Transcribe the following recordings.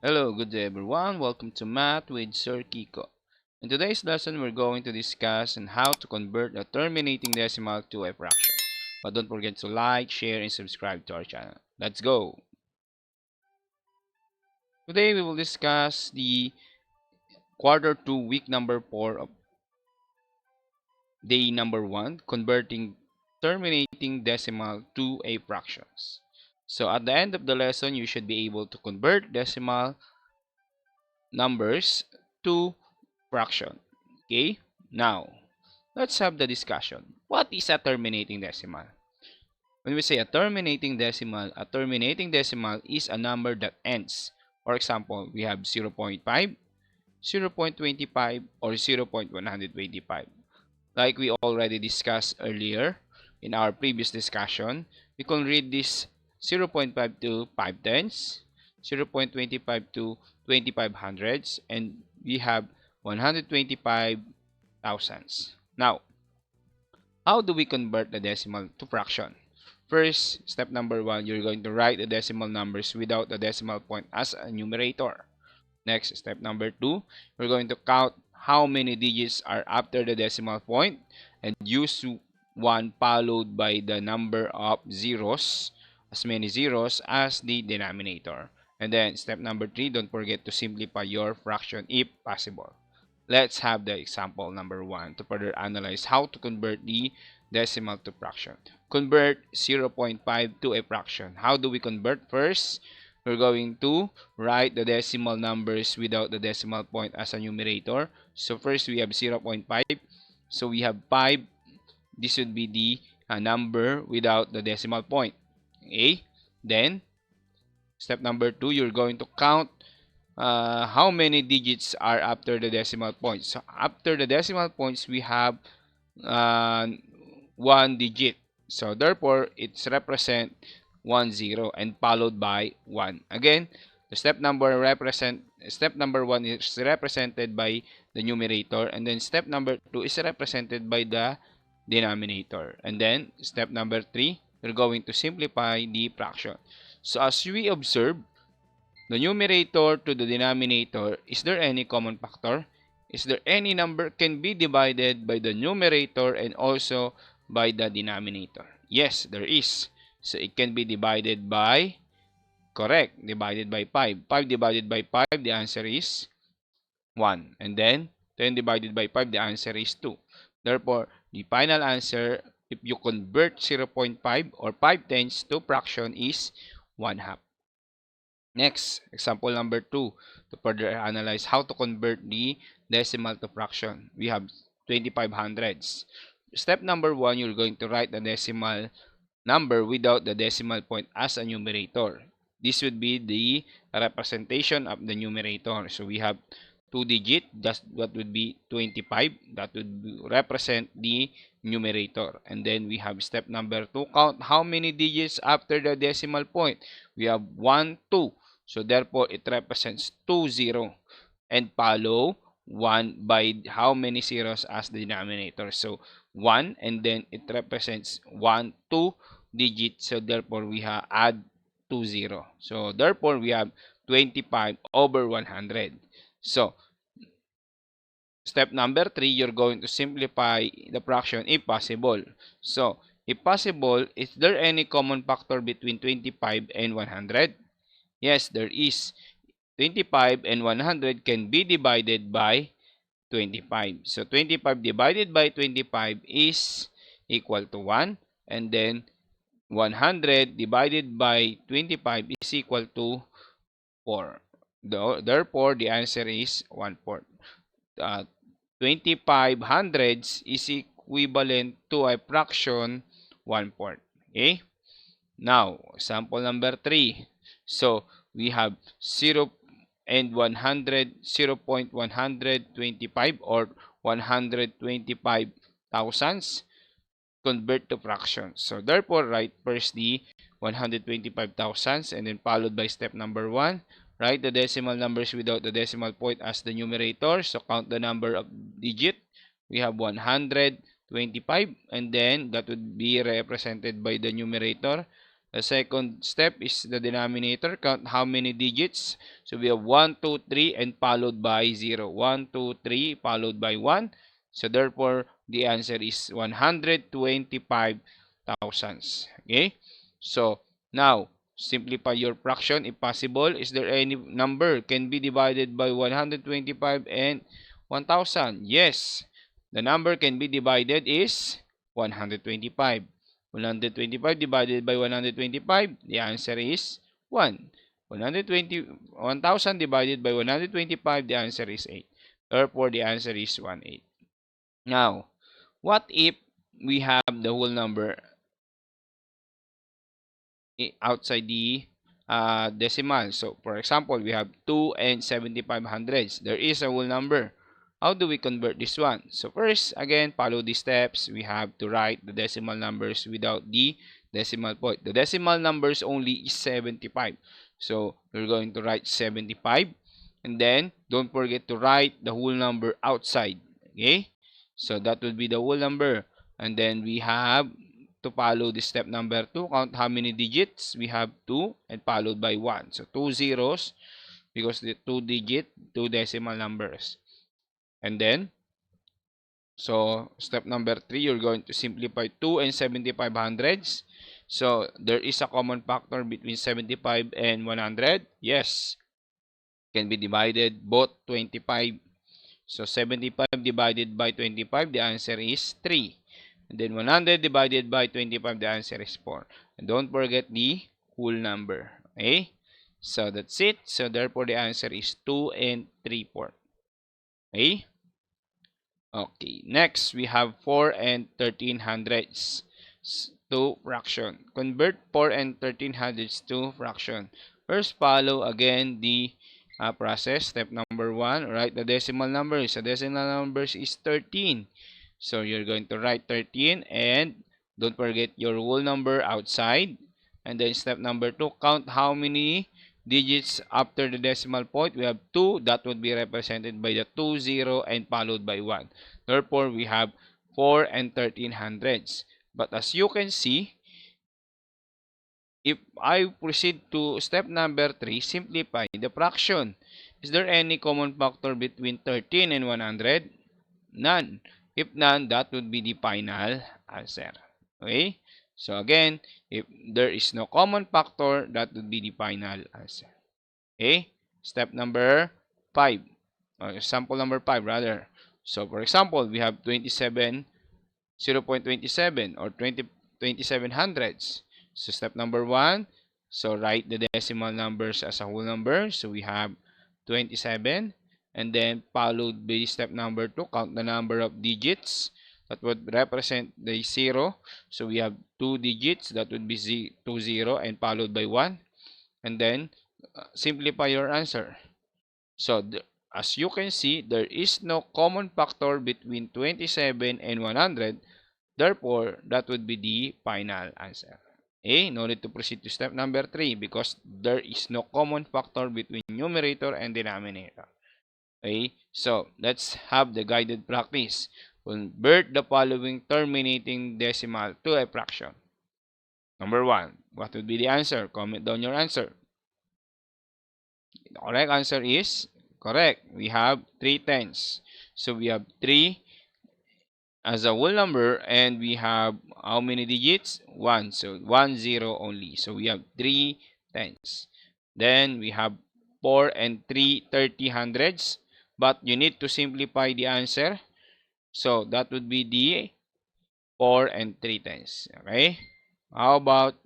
Hello, good day everyone. Welcome to Math with Sir Kiko. In today's lesson, we're going to discuss on how to convert a terminating decimal to a fraction. But don't forget to like, share, and subscribe to our channel. Let's go! Today, we will discuss the quarter 2, week number 4 of day number 1, converting terminating decimal to a fractions. So at the end of the lesson, you should be able to convert decimal numbers to fraction. Okay? Now, let's have the discussion. What is a terminating decimal? When we say a terminating decimal is a number that ends. For example, we have 0.5, 0.25, or 0.125. Like we already discussed earlier in our previous discussion, we can read this 0.5 to 5 tenths, 0.25 to 25 hundredths, and we have 125 thousandths. Now, how do we convert the decimal to fraction? First, step number 1, you're going to write the decimal numbers without the decimal point as a numerator. Next, step number 2, we're going to count how many digits are after the decimal point and use 1 followed by the number of zeros, as many zeros as the denominator. And then step number 3, don't forget to simplify your fraction if possible. Let's have the example number 1 to further analyze how to convert the decimal to fraction. Convert 0.5 to a fraction. How do we convert? First, we're going to write the decimal numbers without the decimal point as a numerator. So first we have 0.5. So we have 5. This would be the number without the decimal point. Okay? Then, step number 2, you're going to count how many digits are after the decimal point. So after the decimal points, we have uh, 1 digit. So therefore, it's represent 10 and followed by 1. Again, the step number 1 is represented by the numerator, and then step number 2 is represented by the denominator. And then step number 3, we're going to simplify the fraction. So as we observe, the numerator to the denominator, is there any common factor? Is there any number can be divided by the numerator and also by the denominator? Yes, there is. So it can be divided by, correct, divided by 5. 5 divided by 5, the answer is 1. And then 10 divided by 5, the answer is 2. Therefore, the final answer, if you convert 0.5 or 5 tenths to fraction, is 1 half. Next, example number 2, to further analyze how to convert the decimal to fraction. We have 25 hundredths. Step number 1, you're going to write the decimal number without the decimal point as a numerator. This would be the representation of the numerator. So we have 2 digit, that would be 25. That would represent the numerator. And then we have step number 2, count how many digits after the decimal point. We have 1, 2. So therefore, it represents 20 and follow 1 by how many zeros as the denominator. So 1, and then it represents 1, 2 digits. So therefore, we have add 20. So therefore, we have 25 over 100. So step number 3, you're going to simplify the fraction if possible. So if possible, is there any common factor between 25 and 100? Yes, there is. 25 and 100 can be divided by 25. So 25 divided by 25 is equal to 1. And then 100 divided by 25 is equal to 4. Therefore, the answer is 1/4. Uh, 25 hundredths is equivalent to a fraction 1/4. Okay? Now, example number 3. So, we have 0 and 100, 0.125 or 125 thousandths convert to fractions. So, therefore, write first the 125 thousandths and then followed by step number 1. Write the decimal numbers without the decimal point as the numerator. So, count the number of digit. We have 125 and then that would be represented by the numerator. The second step is the denominator. Count how many digits. So we have 1, 2, 3 and followed by 0. 1, 2, 3 followed by 1. So therefore, the answer is 125 thousands. Okay? So now, simplify your fraction if possible. Is there any number can be divided by 125 and 1000? Yes. The number can be divided is 125. 125 divided by 125, the answer is 1. 1000 divided by 125, the answer is 8. Therefore, the answer is 18. Now, what if we have the whole number outside the decimal? So, for example, we have 2 and 75 hundredths. There is a whole number. How do we convert this one? So first, again, follow the steps. We have to write the decimal numbers without the decimal point. The decimal numbers only is 75. So we're going to write 75. And then, don't forget to write the whole number outside. Okay? So that would be the whole number. And then we have to follow the step number 2. Count how many digits. We have 2 and followed by 1. So 2 zeros because the 2 digit, 2 decimal numbers. And then, so step number 3, you're going to simplify 2 and 75 hundredths. So there is a common factor between 75 and 100. Yes, can be divided both 25. So 75 divided by 25, the answer is 3. And then 100 divided by 25, the answer is 4. And don't forget the whole number. Okay? So that's it. So therefore, the answer is 2 and 3/4. Okay? Okay, next we have 4 and 13 hundredths to fraction. Convert 4 and 13 hundredths to fraction. First, follow again the process. Step number 1, write the decimal numbers. The decimal numbers is 13. So you're going to write 13 and don't forget your whole number outside. And then step number 2, count how many digits after the decimal point. We have 2. That would be represented by the 2, 0 and followed by 1. Therefore, we have 4 and 13 hundredths. But as you can see, if I proceed to step number 3, simplify the fraction. Is there any common factor between 13 and 100? None. If none, that would be the final answer. Okay? So again, if there is no common factor, that would be the final answer. Okay? Step number 5. Sample number 5 rather. So for example, we have 27, 0.27 or 27 hundredths. So step number 1. So write the decimal numbers as a whole number. So we have 27. And then followed by step number 2, count the number of digits that would represent the 0. So we have 2 digits, that would be 2, 0 and followed by 1. And then simplify your answer. So as you can see, there is no common factor between 27 and 100. Therefore, that would be the final answer. Okay, no need to proceed to step number 3 because there is no common factor between numerator and denominator. Okay, so let's have the guided practice. Convert the following terminating decimal to a fraction. Number 1, what would be the answer? Comment down your answer. The correct answer is correct. We have 3/10. So we have 3 as a whole number and we have how many digits? 1. So 1, 0 only. So we have 3/10. Then we have 4 and 3 30 hundredths. But you need to simplify the answer. So that would be the 4 and 3/10. Okay? How about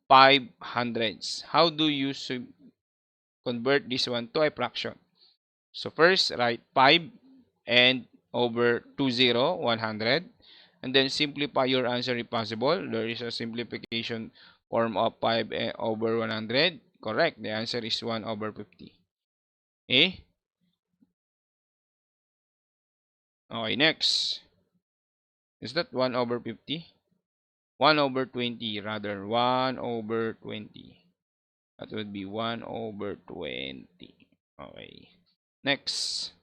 5 hundredths? How do you convert this one to a fraction? So first, write 5 and over 20, 100. And then simplify your answer if possible. There is a simplification form of 5 over 100. Correct. The answer is 1 over 50. Okay? Okay, next. Is that 1 over 50? 1 over 20 rather. 1 over 20. That would be 1 over 20. Okay. Next.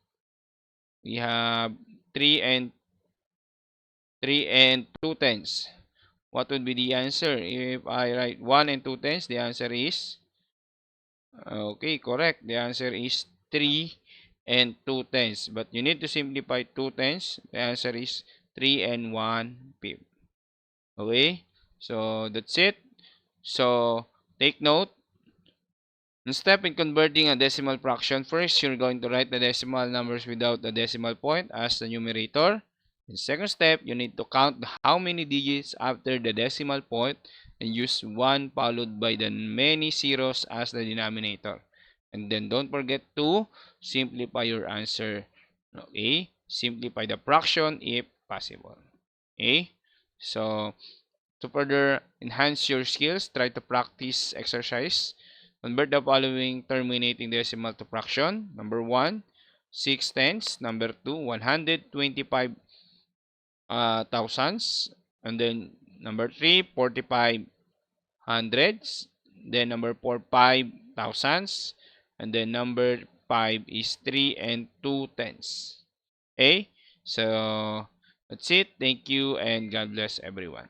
We have 3 and 2/10. what would be the answer? If I write 1 and 2 tenths, the answer is, okay, correct. The answer is 3 and 2 tenths. But you need to simplify 2 tenths. The answer is 3 and 1/5. Okay, so that's it. So take note. Step in converting a decimal fraction. First, you're going to write the decimal numbers without the decimal point as the numerator. In second step, you need to count how many digits after the decimal point and use 1 followed by the many zeros as the denominator. And then don't forget to simplify your answer. Okay? Simplify the fraction if possible. Okay? So, to further enhance your skills, try to practice exercise. Convert the following terminating decimal to fraction. Number 1, 6 tenths. Number 2, 125 thousands. And then number 3, 45 hundreds. Then number 4, 5 thousands. And then number 5 is 3 and 2 tenths. Okay? So, that's it. Thank you and God bless everyone.